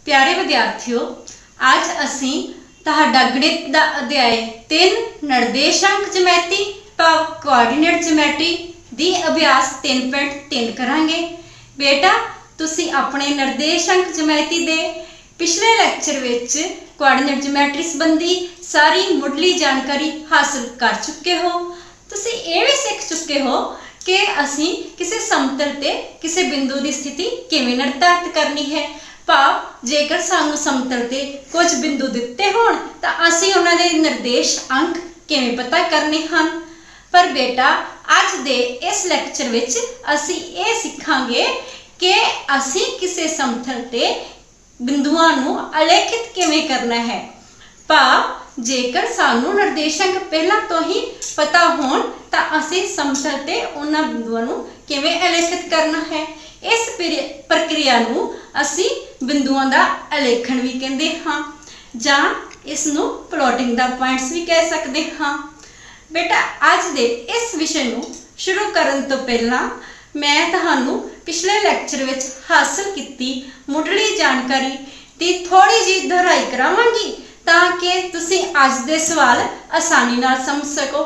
प्यारे विद्यार्थियों, आज असी तुहाडा गणित दा अध्याय 3 निर्देशांक ज्योमेट्री भाव कोआर्डिनेट ज्योमेट्री दी अभ्यास 3.3 करांगे। बेटा तुसी अपने निर्देशांक ज्योमेट्री दे पिछले लैक्चर विच कोआर्डिनेट ज्योमेट्री संबंधी सारी मुढ़ली जानकारी हासिल कर चुके हो। तुसी ये भी सीख चुके हो कि असी किसी समतल ते किसी बिंदु की स्थिति किवें निर्धारित करनी है। भाव जेकर सानू समतल ते कुछ बिंदु दिते होण तां असी उन्हां दे निर्देश अंक किवें पता करने हन। पर बेटा अज दे इस लैक्चर विच असी ये सीखांगे कि असी किसी समतल ते बिंदुआं नूं अलेखित किवें करना है। भाव जेकर सानू निर्देशांक पहला तो ही पता होण तां असी समतल ते उन्हां बिंदुआं नूं किवें अलेखित करना है। इस प्रक्रिया नूं असी बिंदुआं दा अलेखण भी कहते हाँ, जां इस नूं प्लॉटिंग दा पॉइंट्स भी कह सकते हाँ। बेटा अज दे इस विषय नूं शुरू करन तो पहला मैं तुहानूं पिछले लैक्चर विच हासिल कीती मुढ़ली जानकारी दी थोड़ी जी दोहराई करावांगी ताकि तुसीं अज दे सवाल आसानी नाल समझ सको।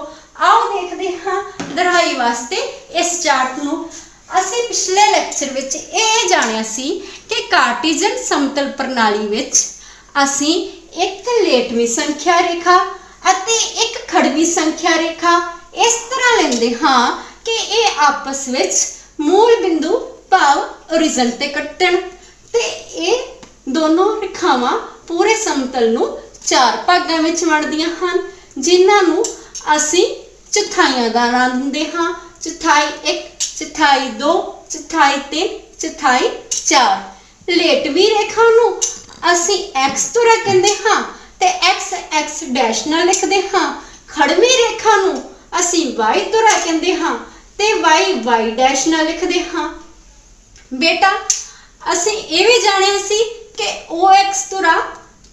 आओ देखते हाँ दोहराई वास्ते इस चार्ट नूं। असी पिछले लैक्चर विच ये जानिया सी कि कार्टेशियन समतल प्रणाली विच असी एक लेटवी संख्या रेखा अते एक खड़वी संख्या रेखा इस तरह लेंदे हाँ कि ये आपस विच मूल बिंदु भाव ओरिजिन ते कट्टण ते ये दोनों रेखावां पूरे समतल नूं चार भागां विच वंडदियां हन, जिन्हां नूं असी चौथाइयां दा नाम दिंदे हाँ। चौथाई 1, चौथाई 2, चौथाई 3, चौथाई 4। लेटवी रेखा नूं असी एक्स तुरा कहंदे हाँ ते एक्स एक्स डैश नाल लिखदे हाँ। खड़वी रेखा नूं असी वाई तुरा कहंदे हाँ ते वाई वाई डैश नाल लिखदे हाँ। बेटा असी ये भी जानिया सी कि ओ एक्स तुरा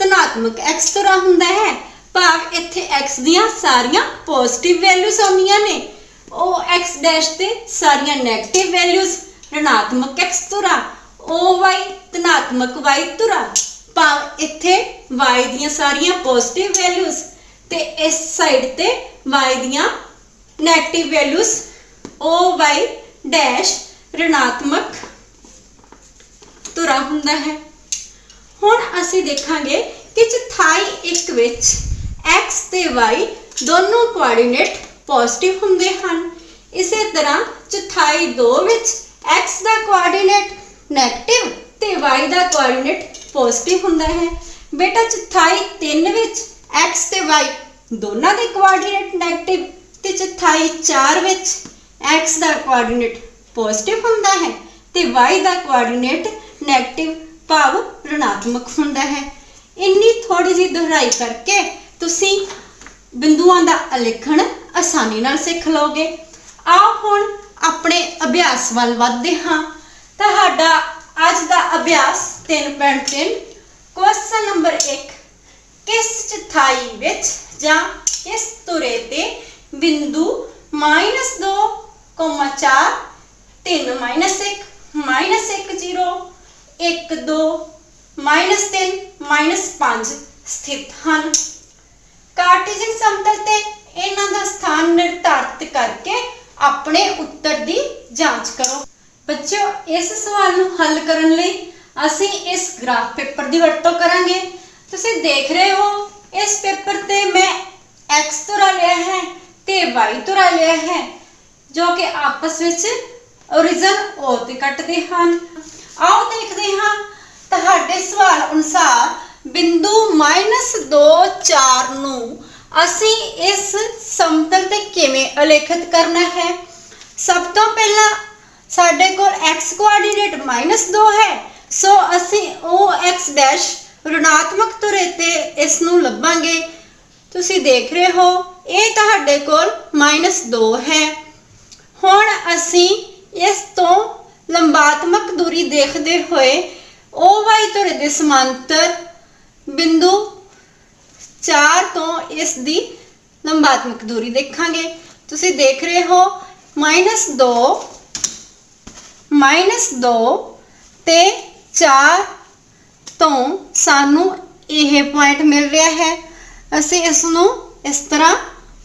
धनात्मक एक्स तुरा हुंदा है। भाव इत्थे एक्स दियां सारियां पॉजिटिव वैल्यूज आउंदियां ने, ओ एक्स डैश ते सारियां नेगेटिव वैल्यूज ऋणात्मक एक्स तुरा, ओ वाई धनात्मक वाई तुरा। भाव इत्थे वाई दियां सारियां पॉजिटिव वैल्यूज ते इस साइड ते वाई दियां नेगेटिव वैल्यूज, ओ वाई डैश ऋणात्मक तुरा हुंदा है। हुण असीं देखांगे कि चौथाई 1 विच एक्स ते वाई दोनों कोआर्डिनेट पॉजिटिव हुंदे हन। इसे तरह चौथाई 2 विच एक्स दा कोआर्डिनेट नेगेटिव ते वाई दा कोआर्डिनेट पॉजिटिव हुंदा है। बेटा चौथाई 3 विच एक्स ते वाई दोनों दे कोआर्डिनेट नेगेटिव ते चौथाई 4 विच एक्स दा कोआर्डिनेट पॉजिटिव हुंदा है ते वाई दा कोआर्डिनेट नेगेटिव भाव ऋणात्मक हुंदा है। इन्नी थोड़ी जी दोहराई करके तुसी बिंदुआं दा अलेखण आसानी नाल सीख लोगे। आओ हुण अपने अभ्यास वल वधदे हां। तुहाडा अज दा अभ्यास 3.3 क्वेश्चन नंबर 1, किस चौथाई विच जां किस तुरे ते बिंदु -2, 4, 3, -1, -1, 0, 1, 2, -3, -5 स्थित हैं। कार्टेशियन समतल ते इन्हां दा स्थान निर्धारित करके अपने उत्तर दी जांच करो। बच्चों इस सवाल नूं हल करन लई असीं इस ग्राफ पेपर दी वरतों करांगे। तुसीं देख रहे हो इस पेपर ते मैं एक्स तुरा लिया है ते वाई तुरा लिया है जो कि आपस विच ओरिजिन ओ ते कटदे हन। आओ देखते हाँ तुहाडे सवाल अनुसार बिंदु -2, 4 नूं असीं इस समतल ते किवें अलेखित करना है। सब तो पहला साडे कोल एक्स कोआर्डिनेट -2 है, सो असीं ओ एक्स डैश ऋणात्मक तुरे ते इस नूं लभांगे। तुसीं देख रहे हो ये तुहाडे कोल -2 है। हुण असीं इस तो लंबात्मक दूरी देखते हुए ओ वाई तुरे दे समांतर बिंदु 4 तो इस दी लंबात्मक दूरी देखांगे। तुसीं देख रहे हो -2 ते 4 ਤੋਂ ਸਾਨੂੰ ਇਹ ਪੁਆਇੰਟ ਮਿਲ ਰਿਹਾ ਹੈ। ਅਸੀਂ ਇਸ ਨੂੰ ਇਸ ਤਰ੍ਹਾਂ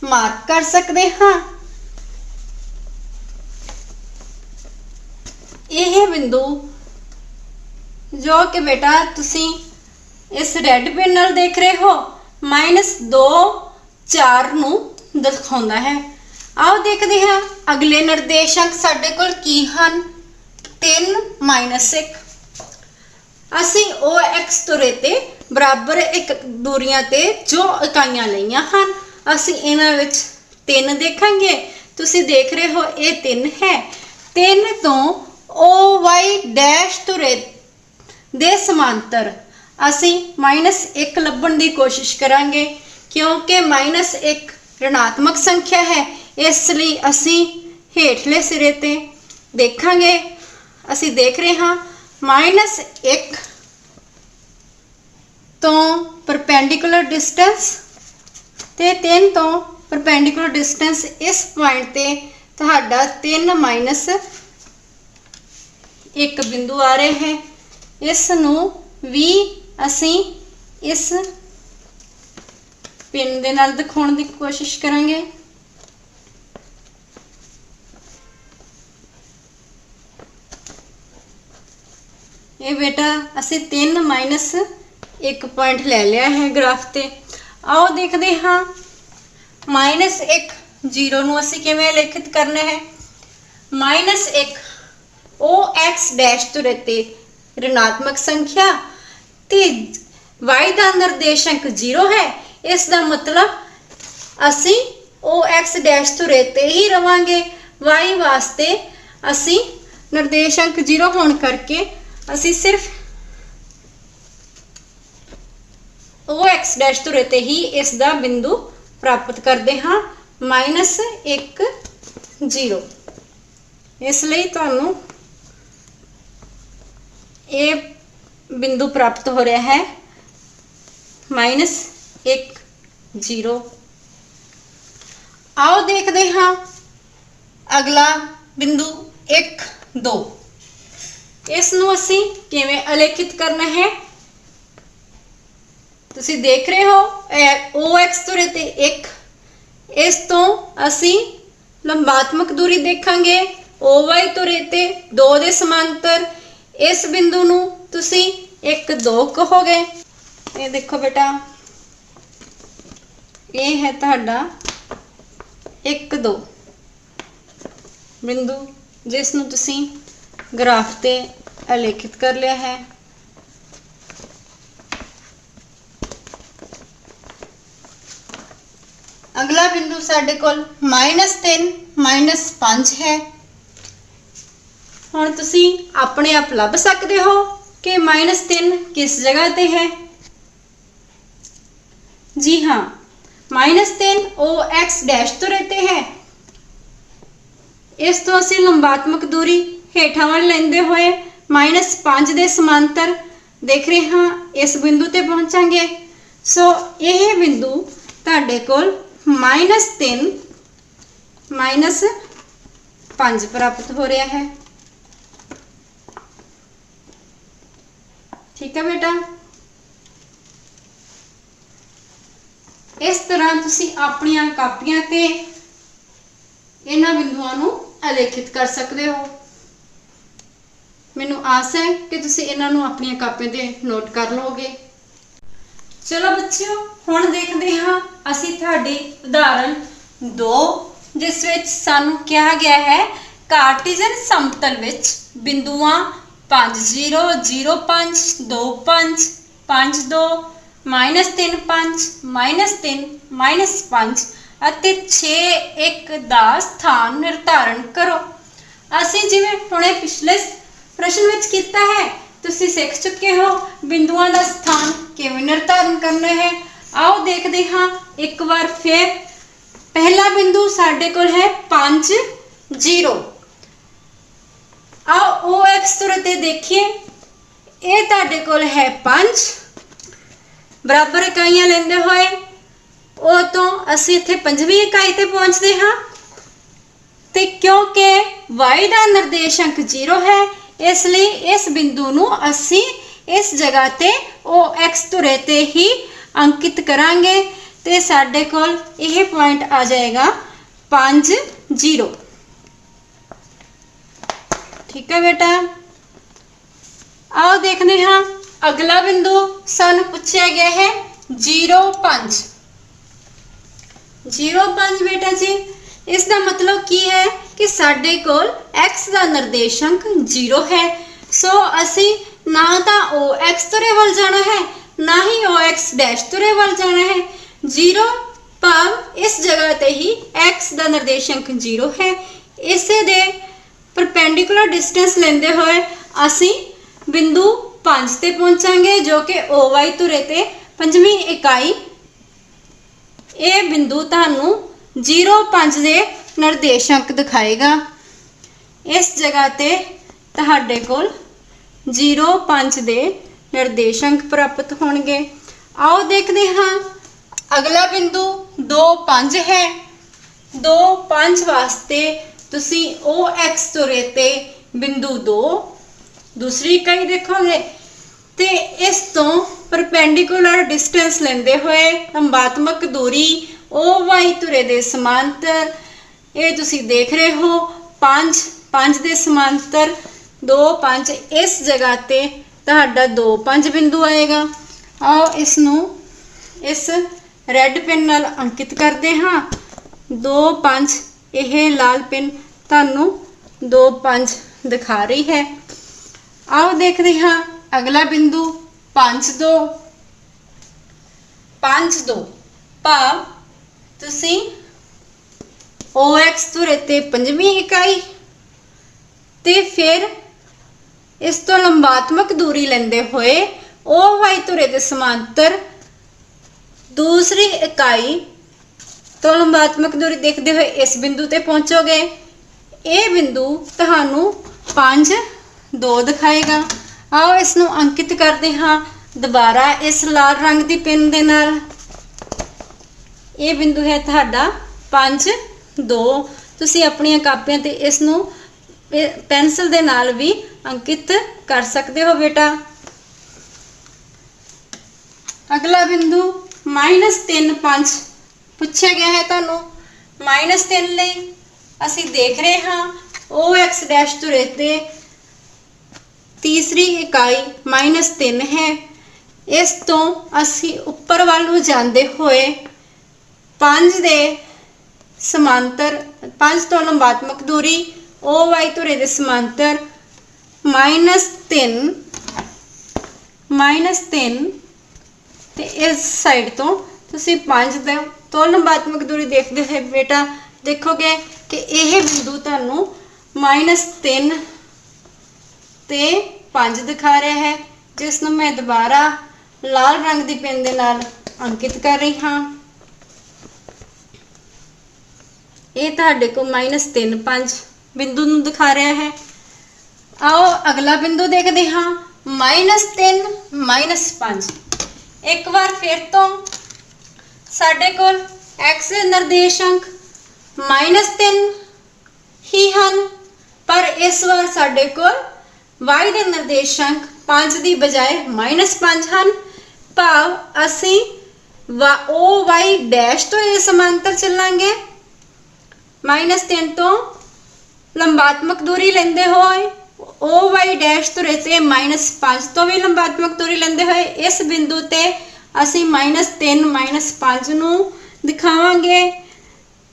ਮਾਰਕ ਕਰ ਸਕਦੇ ਹਾਂ। ਇਹ ਬਿੰਦੂ ਜੋ ਕਿ ਬੇਟਾ ਤੁਸੀਂ ਇਸ ਰੈੱਡ ਪੈਨ ਨਾਲ ਦੇਖ ਰਹੇ ਹੋ -2 4 ਨੂੰ ਦਿਖਾਉਂਦਾ ਹੈ। आओ देखते हैं अगले निर्देशांक साडे कोल की हन 3 -1। असी OX तुरे ते बराबर एक दूरियां ते जो इकाइयां लईयां हन असी इन्हां विच 3 देखांगे। तुसी देख रहे हो ये 3 है। 3 तो OY डैश तुरे दे समांतर असी -1 लभण दी कोशिश करांगे क्योंकि -1 ऋणात्मक संख्या है, इसलिए असी हेठले सिरे ते देखांगे। असी देख रहे हाँ -1 तो परपेंडिकुलर डिस्टेंस ते 3 तो परपेंडिकुलर डिस्टेंस इस पॉइंट ते तुहाडा 3 -1 बिंदु आ रहे हैं। इस नूं भी असी इस पिन दे नाल दिखाउण दी कोशिश करांगे। ये बेटा असी 3 -1 पॉइंट ले लिया है ग्राफ ते। आओ देखते हाँ -1 0 नूं असी किवें लिखित करना है। -1 OX डैश तुरे ते ऋणात्मक संख्या ते y का निर्देशांक 0 है। इसका मतलब असी OX डैश तुरे ते ही रवांगे। y वास्ते असी निर्देशांक 0 होने करके असी सिर्फ OX डैश तुरे ते ही इसका बिंदु प्राप्त करते हाँ -1 0। इसलिए तुहानू ये बिंदु प्राप्त हो रहा है -1 0। आओ देखते हाँ अगला बिंदु 1 2। इसनू असी किवें अलेखित करना है। तुसी देख रहे हो OX तुरे ते 1, इस तो असी लंबात्मक दूरी देखांगे OY तुरे ते 2 दे समांतर। इस बिंदु नू तुसी 1 2 कहोगे। ये देखो बेटा ये है तुहाडा 1 2 बिंदु जिस नू तुसी ग्राफ ते अलेखित कर लिया है। अगला बिंदु साडे कोल -3 -5 है। हुण तुसी अपने आप लभ सकते हो कि -3 किस जगह ते है। जी हाँ -3 OX डैश तुरे ते है। इस तो असी लंबात्मक दूरी हेठा वाल लेंदे हुए -5 दे समांतर देख रहे हाँ इस बिंदु ते पहुंचांगे। सो यह बिंदु तुहाडे कोल -3 -5 प्राप्त हो रहा है। ठीक है बेटा, इस तरह तुसी अपनियां कापियां ते इन्हां बिंदुआं नूं अलेखित कर सकते हो। मैनूं आस है कि तुसी इन्हां नूं अपनियां कापियां ते नोट कर लोगे। चलो बच्चों हुण देखते हाँ असी तुहाडी उदाहरण 2 जिस विच सानूं कहा गया है कार्टेशियन समतल विच बिंदुआं 5 0 0 5 2 5 5 2 -3 5 -3 -5 ਅਤੇ 6 1 ਦਾ ਸਥਾਨ ਨਿਰਧਾਰਨ ਕਰੋ। ਅਸੀਂ ਜਿਵੇਂ ਹੁਣੇ ਪਿਛਲੇ प्रश्न विच कीता है तुसी सीख चुके हो बिंदुआं दा स्थान किवें निर्धारण करना है। आओ देखते हाँ एक बार फिर। पहला बिंदु साडे कोल है 5 0। आओ OX तुरे ते देखिए ये तुहाडे कोल है 5 बराबर इकाइयां लेंदे होए ਉਹ तो असी इत्थे 5वीं इकाई ते पहुंचते हाँ ते क्योंकि y का निर्देशांक 0 है इसलिए इस बिंदु नूं असी इस जगह ते OX धुरे ते ही अंकित करांगे ते साडे कोल यह पॉइंट आ जाएगा 5 0। ठीक है बेटा। आओ देखते हाँ अगला बिंदु सानू पूछा गया है 0.5। 0.5 बेटा जी इसका मतलब की है कि साडे कोल x का निर्देशांक 0 है। सो असी ना तो OX तुरे वाल जाना है ना ही OX डैश तुरे वाल जाना है। 0 भाव इस जगह ते ही x का निर्देशांक 0 है। इसे दे परपेंडिकुलर डिस्टेंस लेंदे हुए असी बिंदु 5 ते पहुंचांगे जो कि OY तुरे ते पंजवीं इकाई। ये बिंदु तुहानू 0.5 दे निर्देशांक दिखाएगा। इस जगह ते तुहाडे कोल 0.5 दे निर्देशांक प्राप्त होंगे। आओ देखते हाँ अगला बिंदु 2.5 है। 2.5 वास्ते तुसी OX तुरे ते बिंदु 2 दूसरी इकाई देखोगे ते इस तो परपेंडिकुलर डिस्टेंस लेंदे हुए लंबात्मक दूरी OY तुरे दे समांतर ये तुसी देख रहे हो 5 दे समांतर 2.5 इस जगह ते तुहाडा 2.5 बिंदु आएगा। आओ इसनू इस रेड पेन नाल अंकित करते हाँ। 2.5 यह लाल पेन तुहानू 2.5 दिखा रही है। आओ देखते हाँ अगला बिंदु 5.2। 5.2 भाव तुसी OX तुरे ते पंजवीं इकाई ते फिर इस तो लंबात्मक दूरी लेंदे हुए OY तुरे दे समांतर दूसरी इकाई तो लंबात्मक दूरी देखते हुए इस बिंदु ते पहुंचोगे। ये बिंदु तुहानू 5.2 दिखाएगा। आओ इसनू अंकित करते हाँ दोबारा इस लाल रंग की पेन दे नाल। ये बिंदु है तुहाडा 5.2। तुसी अपनी कापियां ते इसनू पेंसिल दे नाल भी अंकित कर सकते हो बेटा। अगला बिंदु -3.5 पूछा गया है तुहानू। -3 लई असी देख रहे हाँ OX डैश तुरे ते तीसरी इकाई -3 है। इस तो असी उपर वाल नूं जांदे होए 5 दे समांतर 5 तो लंबात्मक दूरी OY तुरे दे समांतर -3 ते इस साइड तो तुसी 5 तो लंबात्मक दूरी देखते हैं बेटा देखोगे कि यह बिंदु तुहानू -3 ते 5 दिखा रहा है जिसनूं मैं दोबारा लाल रंग की पेन दे नाल अंकित कर रही हाँ। ये तुहाडे को -3.5 बिंदु नूं दिखा रहा है। आओ अगला बिंदु देखते हाँ -3 -5। एक बार फिर तो साडे कोल x निर्देशांक -3 ही हन पर इस बार साडे कोल y दे निर्देशांक 5 की बजाय -5 हैं। भाव असी OY डैश तो ये समांतर चलांगे -3 तो लंबात्मक दूरी लेंदे होए OY डैश तो रहते -5 तो भी लंबात्मक दूरी लेंदे होए इस बिंदु ते असी -3 -5 नूं दिखावांगे।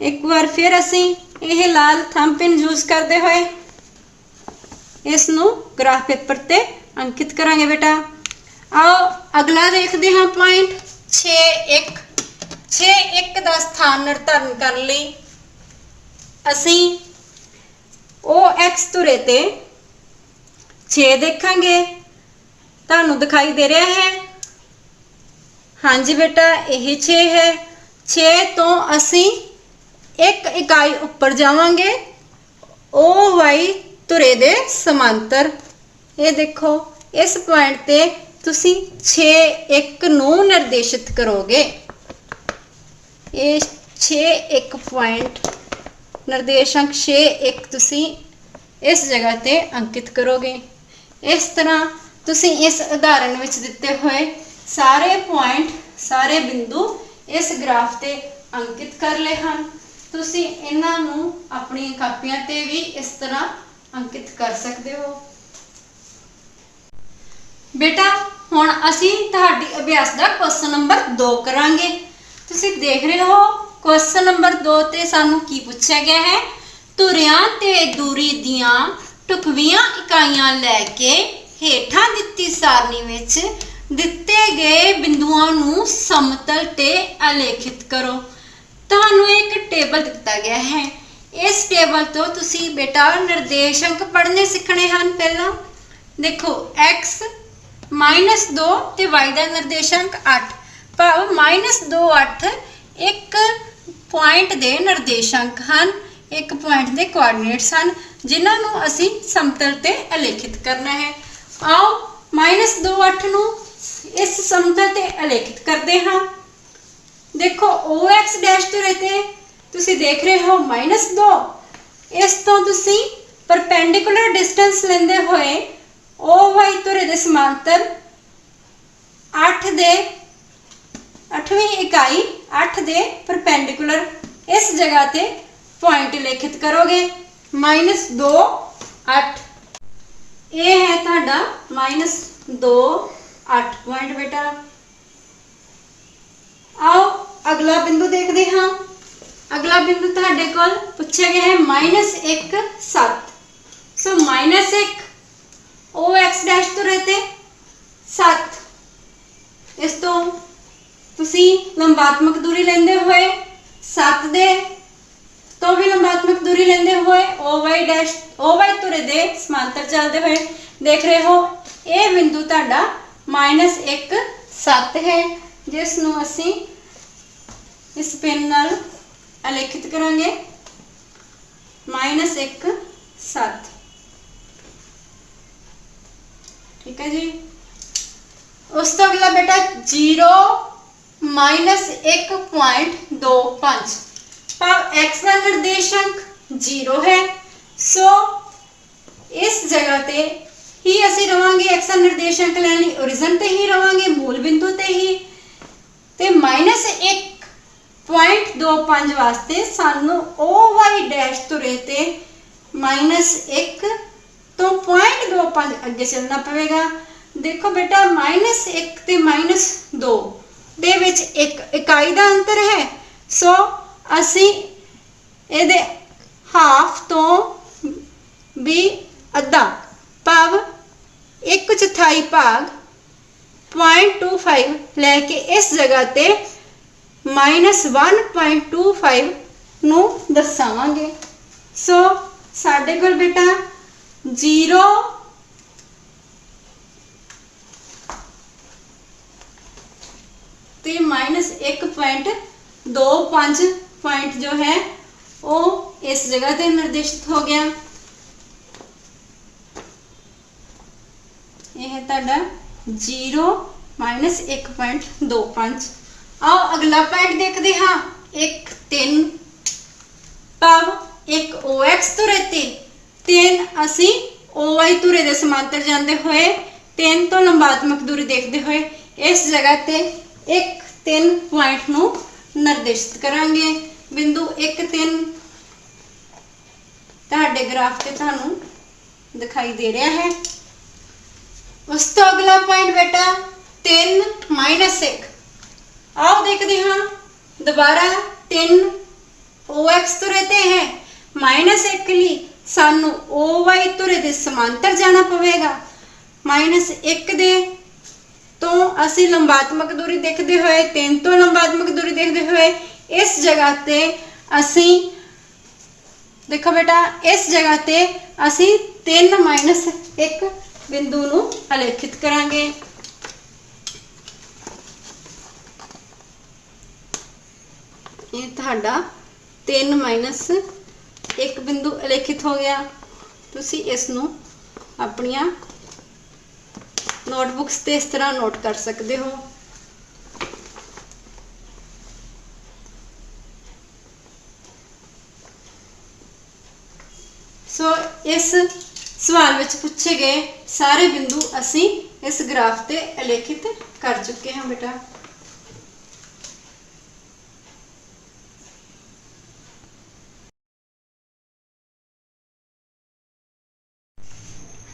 एक बार फिर असी यह लाल थंब पिन यूज करते हुए इसनूं ग्राफ पेपर ते अंकित करांगे बेटा। आओ अगला देखते हैं पॉइंट 6.1। 6.1 का स्थान निर्धारण करने लई असी OX धुरे ते 6 देखांगे। तुहानूं दिखाई दे रहा है हाँ जी बेटा यही 6 है। 6 तो असी एक इकाई उपर जावांगे OY धुरे दे समांतर। ये देखो इस पॉइंट ते तुसी 6.1 नूं निर्देशित करोगे। ये 6.1 पॉइंट निर्देशांक 6.1 तुसी इस जगह ते अंकित करोगे। इस तरह तुसी इस उदाहरण विच दिते हुए सारे पॉइंट सारे बिंदु इस ग्राफ ते अंकित कर ले हैं। तुसी इन्हां नूं अपनी कापियां ते भी इस तरह अंकित कर सकते हो। बेटा हुण असी तुहाडी अभ्यास दा क्वेश्चन नंबर 2 करांगे। तुसी देख रहे हो क्वेश्चन नंबर 2 ते सानू की पूछा गया है, तुरियां ते दूरी दियां ढुकवियां इकाइयां लैके हेठां दित्ती सारणी विच दिते गए बिंदुआं नूं समतल ते आलेखित करो। तुहानू एक टेबल दिता गया है, इस टेबल तो तुसी बेटा निर्देशांक पढ़ने सीखने हैं। पहला देखो x -2 ते y का निर्देशांक 8 भाव -2 8 एक पॉइंट दे निर्देशांक हैं, एक पॉइंट दे कोआर्डिनेट्स हैं जिन्हां नूं असीं समतल ते आलेखित करना है। आओ -2 8 नूं इस समतल ते आलेखित करते हैं। देखो OX डैश तो रहते तुसी देख रहे हो -2, इस तो तुसी परपेंडिकुलर डिस्टेंस लेंदे हुए OY तुरे दे समांतर 8वीं इकाई 8 दे परपेंडिकुलर इस जगह ते पॉइंट लेखित करोगे। -2 8 ये है तुहाडा -2 8 पॉइंट बेटा। आओ अगला बिंदु देखते हाँ। अगला बिंदु तुहाडे कोल पूछा गया है -1 7। सो -1 OX डैश तो रहते 7, इस तो तुसी लंबात्मक दूरी लेंदे हुए 7 दे तो भी लंबात्मक दूरी लेंदे हुए OY तुरे दे समांतर चलते हुए देख रहे हो ये बिंदु तुहाडा -1 7 है, जिस नूं असीं इस पेन नाल आलेखित करांगे -1 7। ठीक है जी। उस तो अगला बेटा 0 -1.25 भाव x का निर्देशांक 0 है। सो इस जगह ते ही असी रवांगे, x का निर्देशांक लैण लई ओरिजिन ते ही रवांगे, मूल बिंदु ते ही। ते -1.25 वास्ते सानू OY डैश तो रहते -1 तो 0.25 अगे चलना पवेगा। देखो बेटा -1 ते -2 दे विच एक इकाई का अंतर है। सो असी इहदे हाफ तो भी अद्धा भाव 1/4 भाग 0.25 लैके इस जगह ते -1.25 नूं दर्शावांगे। सो साडे कोल बेटा 0 ते -1.25 पॉइंट जो है वो इस जगह ते निर्देशित हो गया। यह है तुहाडा 0 -1.25। आओ अगला पॉइंट देखते हाँ। 1 3 भाव 1 OX तो रहते 3 असी OY तुरे दे समांतर जाते हुए 3 तो लंबात्मक दूरी देखते हुए इस जगह ते 1 3 पॉइंट नूं निर्देशित करांगे। बिंदु 1 3 तुहाडे ग्राफ ते तुहानूं दिखाई दे रहा है। उस तो अगला पॉइंट बेटा 3 -1। आओ देखते हाँ दोबारा 3 OX तो रहते हैं -1 लिए सानू OY तुरे दे समांतर जाना पवेगा। -1 दे तो असी लंबात्मक दूरी देखते हुए 3 तो लंबात्मक दूरी देखते हुए इस जगह ते असी देखो बेटा इस जगह ते असी 3 -1 बिंदु नूं आलेखित करांगे। ये तुहाडा 3 -1 बिंदु आलेखित हो गया। तुसी इस नूं अपनियां नोटबुक्स ते इस तरह नोट कर सकते हो। सो इस सवाल विच पूछे गए सारे बिंदु असी इस ग्राफ ते अलेखित कर चुके हैं बेटा।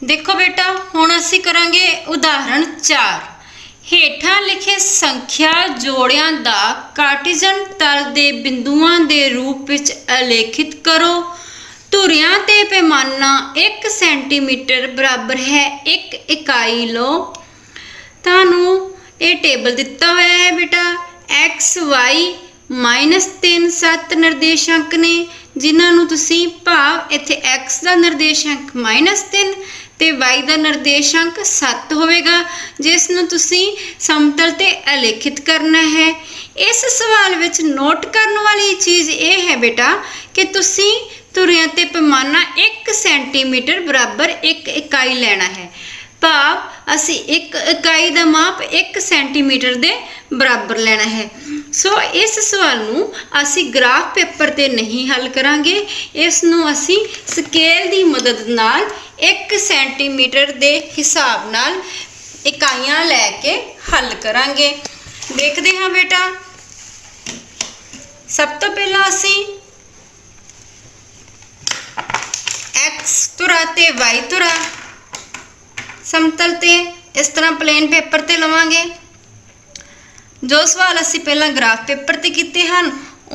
देखो बेटा हुण असी करांगे उदाहरण 4। हेठां लिखे संख्या जोड़ियां दा कार्टेजन तल दे बिंदुआं दे रूप विच अलेखित करो। धुरियां ते पैमाना 1 सेंटीमीटर बराबर है 1 इकाई लो। तानू ये टेबल दिता होया है बेटा। एक्स वाई -3 7 निर्देशांक ने जिन्हां नू तुसी भाव इत्थे एक्स दा निर्देशांक -3 ते y दा निर्देशांक 7 होवेगा, जिस नू तुसी समतल ते अलेखित करना है। इस सवाल विच नोट करन वाली चीज़ ये है बेटा कि तुसी धुरियां ते पैमाना 1 सेंटीमीटर बराबर 1 इकाई लेना है। भाव असी 1 इकाई दा माप 1 सेंटीमीटर दे बराबर लेना है। सो इस सवाल नू असी ग्राफ पेपर ते नहीं हल करांगे, इस नू असी स्केल दी मदद नाल 1 सेंटीमीटर दे हिसाब नाल इकाइयां लैके हल करांगे। देखते हाँ बेटा, सब तो पहला असी एक्स धुरा ते वाई धुरा समतल ते इस तरह प्लेन पेपर ते लवांगे। जो सवाल असी पहला ग्राफ पेपर ते कीते हैं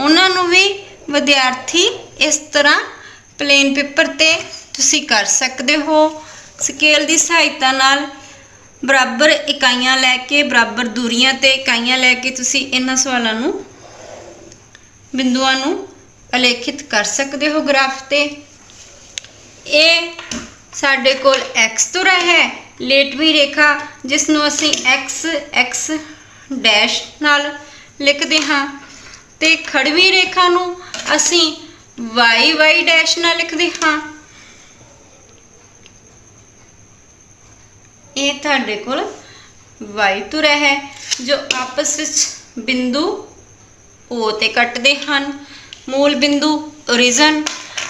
उन्हां नूं भी विद्यार्थी इस तरह प्लेन पेपर ते तुसी कर सकते हो। स्केल की सहायता नाल बराबर इकाइयां लैके बराबर दूरियां ते इकाइयां लैके तुसी इन्हां सवालों नूं बिंदुआं नूं अलेखित कर सकते हो ग्राफ ते। ये साडे कोल एक्स धुरा है, लेटवी रेखा जिसनों असी एक्स एक्स डैश नाल लिखते हाँ, ते खड़वी रेखा नूं असी वाई वाई डैश नाल लिखते हाँ। ये तुहाडे कोल वाई धुरा है जो आपस विच बिंदु ओ ते कटदे हन। मूल बिंदु ओरिजन।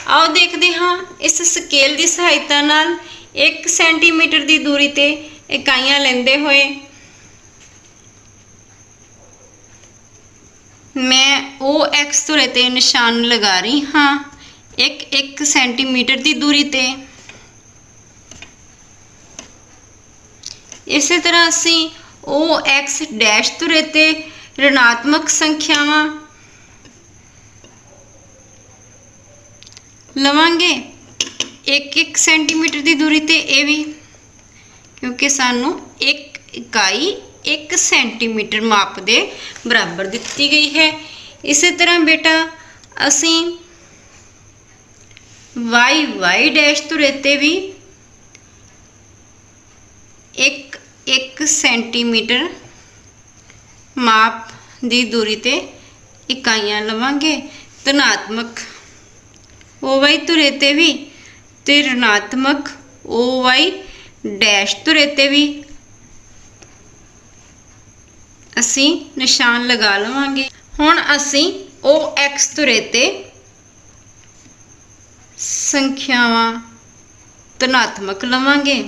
आओ देखते हाँ इस स्केल की सहायता नाल 1 सेंटीमीटर की दूरी ते इकाइयां लेंदे होए मैं ओ एक्स धुरे ते निशान लगा रही हाँ 1 सेंटीमीटर की दूरी ते। इस तरह असी ओ एक्स डैश धुरे ते ऋणात्मक संख्यावां लवांगे 1 सेंटीमीटर की दूरी ते। ये भी क्योंकि सानू 1 इकाई 1 सेंटीमीटर माप दे बराबर दिती गई है। इस तरह बेटा असी वाई वाई डैश धुरे ते भी 1 सेंटीमीटर माप की दूरी ते इकाइयां लवांगे। धनात्मक ओ वाई धुरे ते भी ते ऋणात्मक ओ वाई डैश धुरे ते भी असी निशान लगा लवांगे। हुण असी ओ एक्स धुरे ते संख्यावां धनात्मक लवांगे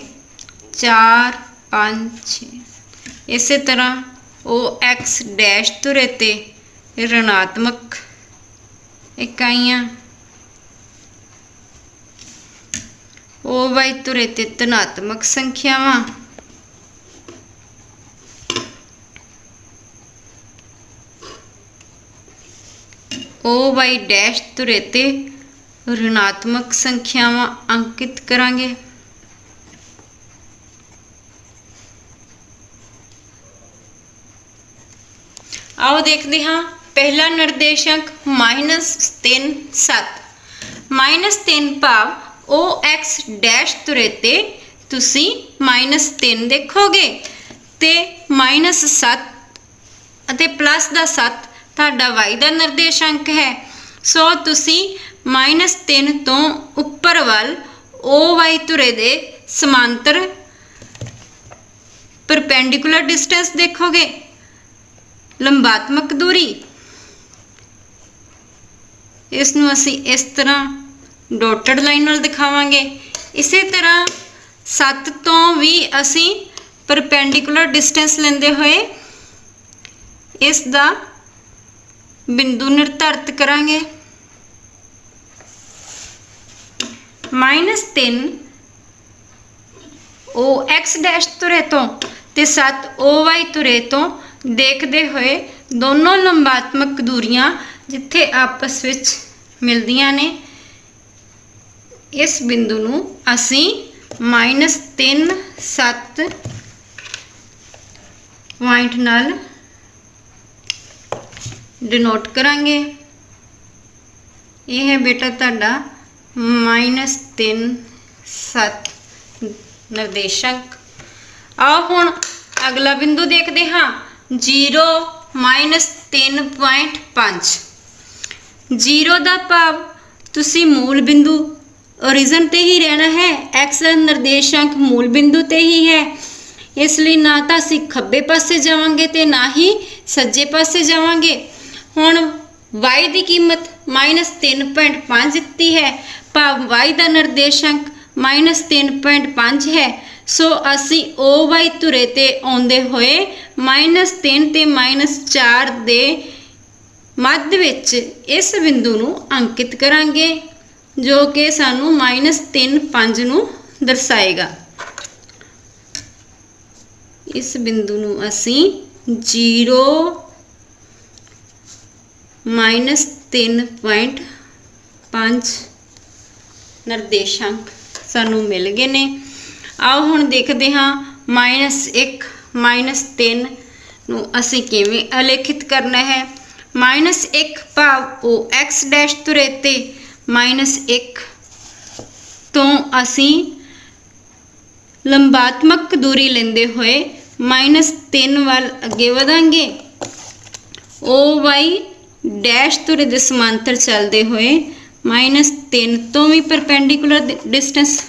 4 5 6। इस तरह ओ एक्स डैश धुरे ते ऋणात्मक इकाइयां ओ वाई धुरे ते धनात्मक संख्यावां ओ वाई डैश धुरे ते ऋणात्मक संख्यावां अंकित करांगे। आओ देखते हाँ पहला निर्देशांक -3 7 -3 भाव ओ एक्स डैश धुरे ते तुसी -3 देखोगे ते -7 अते प्लस दा 7 तुहाडा वाई दा निर्देशांक है। सो तुसी -3 तो उपर वाल ओ वाई धुरे दे समांतर परपेंडिकुलर डिस्टेंस देखोगे, लंबात्मक दूरी। इसनूं असी इस तरह डॉटेड लाइन नाल दिखावांगे। इसे तरह 7 तो भी असी परपेंडिकुलर डिस्टेंस लेंदे हुए इस दा बिंदु निर्धारित करांगे। -3 OX डैश तुरे तो ते 7 OY तुरे तो देखते हुए दोनों लंबात्मक दूरियां जिथे आपस विच मिलदियां ने इस बिंदु नूं असी -3 7 पॉइंट नाल डिनोट करांगे। यह है बेटा तुहाडा -3 7 निर्देशांक। आओ हुण अगला बिंदु देखते हाँ 0 -3.5। 0 का भाव तुसी मूल बिंदु ओरिजन ते ही रहना है। एक्स का निर्देशांक मूल बिंदु ते ही है, इसलिए ना तो असी खब्बे पासे जावांगे ते ना ही सज्जे पासे जावांगे। हुण y की कीमत -3.5 दिती है, भाव y का निर्देशांक -3.5 है। सो असी OY धुरे ते आउंदे होए -3 ते -4 दे मध्य विच इस बिंदु नूं अंकित करांगे, जो कि सानू -3.5 नूं दर्शाएगा। इस बिंदु नूं असी 0 -3.5 निर्देशांक सानू मिल गए ने। आओ हुण देखते हाँ -1 -3 नूं असी किवें अलेखित करना है। -1 भाव OX डैश तुरे ते -1 तो असी लंबात्मक दूरी लेंदे हुए -3 वाल अगे वधांगे। OY डैश तुरे दे समांतर चलते हुए -3 तो भी परपेंडिकुलर डिस्टेंस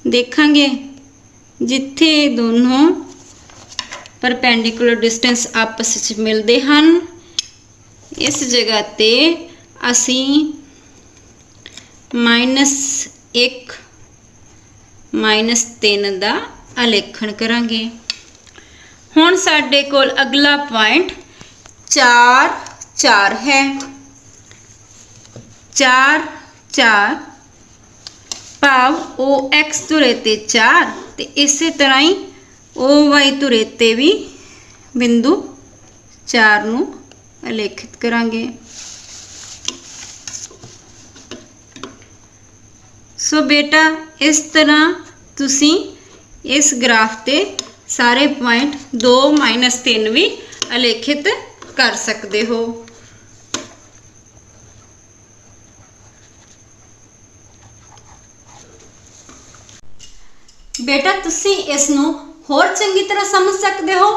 देखांगे, जिथे दोनों परपेंडिकुलर डिस्टेंस आपस में मिलते हैं। इस जगह ते असी -1 -3 का आलेखन करांगे। हुण साडे कोल अगला पॉइंट 4 4 है। 4 4 भाव OX धुरे ते 4 ते इसे तरह ही OY धुरे ते भी बिंदु 4 नूं अलेखित करांगे। सो बेटा इस तरह तुसी इस ग्राफ ते सारे पॉइंट 2 -3 भी अलेखित कर सकते हो। बेटा तुसी इसनू होर चंगी तरह समझ सकते हो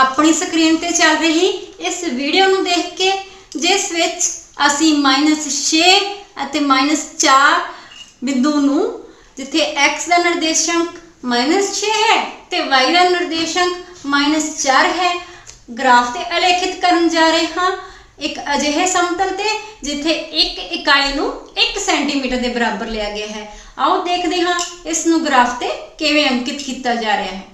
अपनी स्क्रीन ते चल रही इस वीडियो नू देख के, जिस विच असी -6 अते -4 बिंदु नू जिथे x का निर्देशांक -6 है ते y का निर्देशांक -4 है ग्राफ ते अलेखित करन जा रहे हाँ। एक अजिहे समतल ते जिथे एक इकाई नू 1 सेंटीमीटर के बराबर लिया गया है। आओ देखते हाँ इस नू ग्राफ ते किवें अंकित किया जा रहा है।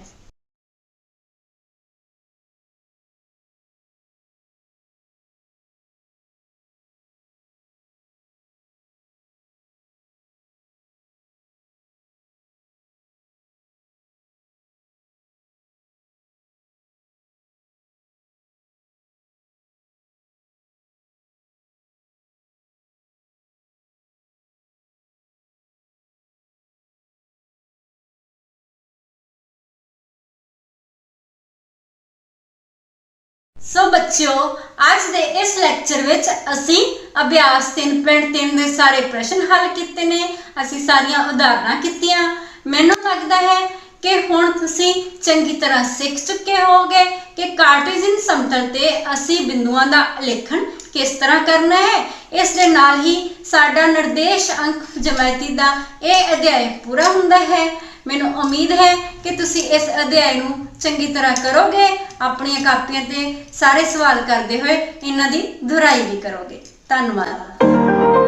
सो बच्चों आज दे इस लैक्चर विच असी अभ्यास 3.3 दे सारे प्रश्न हल किए ने, असी सारियां उदाहरणां कीतियां। मैनूं लगदा है कि हुण तुसीं चंगी तरह सीख चुके होगे कि कार्टेशियन समतल ते असी बिंदुआं दा आलेखन किस तरह करना है। इस दे नाल ही साडा निर्देश अंक ज्यामिति दा यह अध्याय पूरा हुंदा है। मैनूं उम्मीद है कि तुसी इस अध्याय नूं चंगी तरह करोगे, अपनी कापियां ते सारे सवाल करते हुए इन्हां दी दोहराई भी करोगे। धन्नवाद।